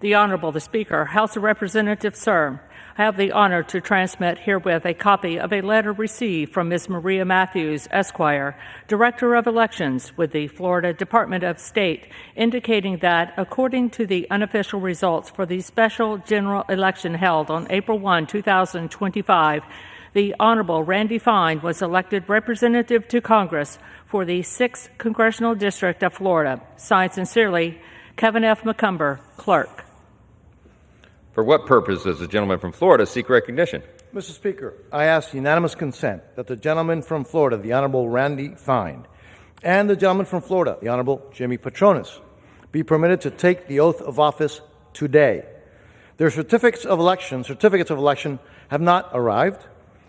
The Honorable the Speaker, House of Representatives, sir, I have the honor to transmit herewith a copy of a letter received from Ms. Maria Matthews, Esquire, Director of Elections with the Florida Department of State, indicating that according to the unofficial results for the special general election held on April 1, 2025, the Honorable Randy Fine was elected representative to Congress for the 6th Congressional District of Florida. Signed sincerely, Kevin F. McCumber, Clerk. For what purpose does the gentleman from Florida seek recognition? Mr. Speaker, I ask unanimous consent that the gentleman from Florida, the Honorable Randy Fine, and the gentleman from Florida, the Honorable Jimmy Patronis, be permitted to take the oath of office today. Their certificates of election have not arrived,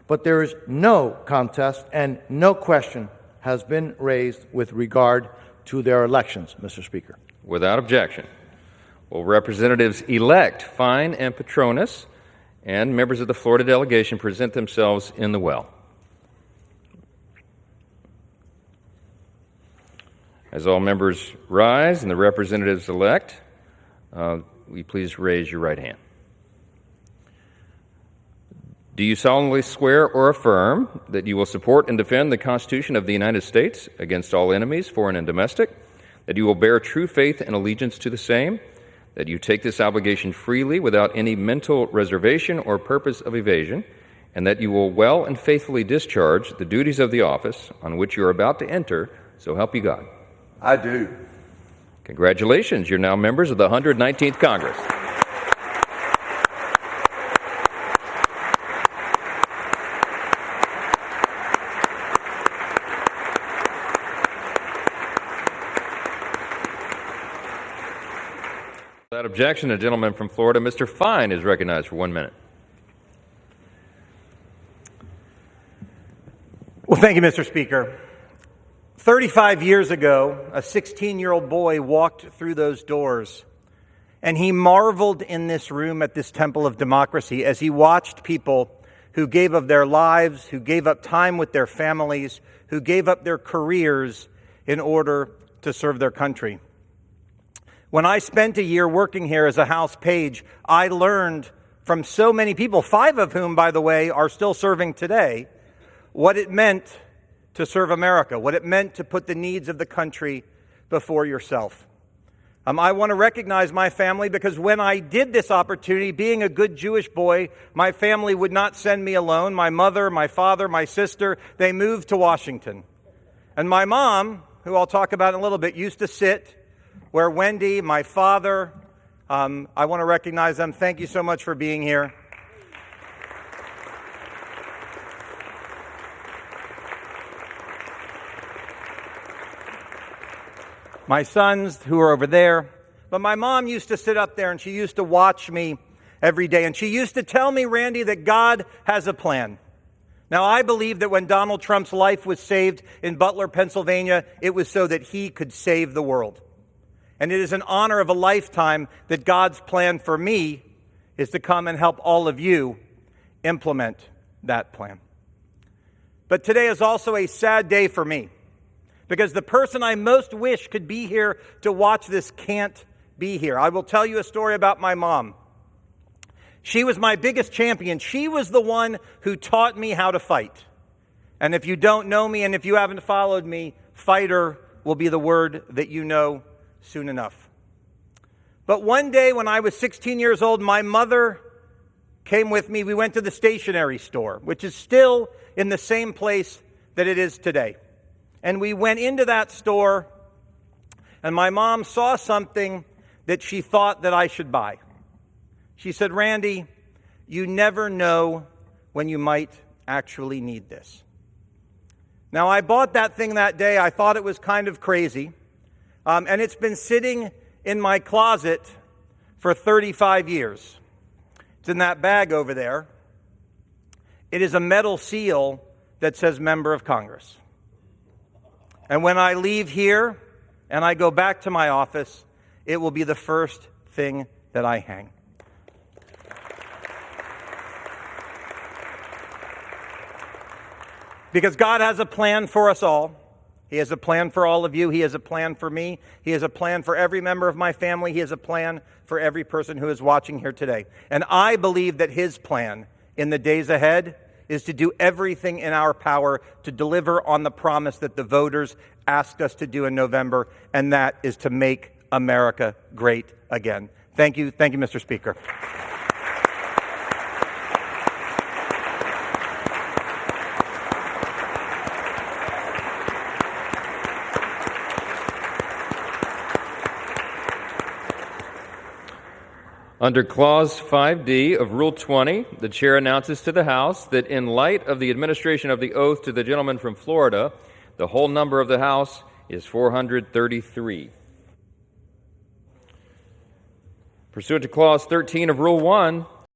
but there is no contest and no question has been raised with regard to their elections, Mr. Speaker. Without objection. Will Representatives-elect Fine and Patronis and members of the Florida delegation present themselves in the well? As all members rise and the representatives-elect, will you please raise your right hand? Do you solemnly swear or affirm that you will support and defend the Constitution of the United States against all enemies, foreign and domestic, that you will bear true faith and allegiance to the same, that you take this obligation freely without any mental reservation or purpose of evasion, and that you will well and faithfully discharge the duties of the office on which you are about to enter, so help you God? I do. Congratulations, you're now members of the 119th Congress. Without objection, the gentleman from Florida, Mr. Fine, is recognized for 1 minute. Well, thank you, Mr. Speaker. 35 years ago, a 16-year-old boy walked through those doors, and he marveled in this room at this temple of democracy as he watched people who gave of their lives, who gave up time with their families, who gave up their careers in order to serve their country. When I spent a year working here as a House page, I learned from so many people, 5 of whom, by the way, are still serving today, what it meant to serve America, what it meant to put the needs of the country before yourself. I want to recognize my family because when I did this opportunity, being a good Jewish boy, my family would not send me alone. My mother, my father, my sister, they moved to Washington. And my mom, who I'll talk about in a little bit, used to sit where Wendy, my father, I want to recognize them. Thank you so much for being here. My sons, who are over there. But my mom used to sit up there and she used to watch me every day. And she used to tell me, Randy, that God has a plan. Now, I believe that when Donald Trump's life was saved in Butler, Pennsylvania, it was so that he could save the world. And it is an honor of a lifetime that God's plan for me is to come and help all of you implement that plan. But today is also a sad day for me, because the person I most wish could be here to watch this can't be here. I will tell you a story about my mom. She was my biggest champion. She was the one who taught me how to fight. And if you don't know me and if you haven't followed me, fighter will be the word that you know soon enough. But one day when I was 16 years old, my mother came with me. We went to the stationery store, which is still in the same place that it is today. And we went into that store, and my mom saw something that she thought that I should buy. She said, Randy, you never know when you might actually need this. Now, I bought that thing that day. I thought it was kind of crazy. And it's been sitting in my closet for 35 years. It's in that bag over there. It is a metal seal that says Member of Congress. And when I leave here and I go back to my office, it will be the first thing that I hang. Because God has a plan for us all. He has a plan for all of you. He has a plan for me. He has a plan for every member of my family. He has a plan for every person who is watching here today. And I believe that his plan in the days ahead is to do everything in our power to deliver on the promise that the voters asked us to do in November, and that is to make America great again. Thank you. Thank you, Mr. Speaker. Under Clause 5D of Rule 20, the chair announces to the House that in light of the administration of the oath to the gentleman from Florida, the whole number of the House is 433. Pursuant to Clause 13 of Rule 1,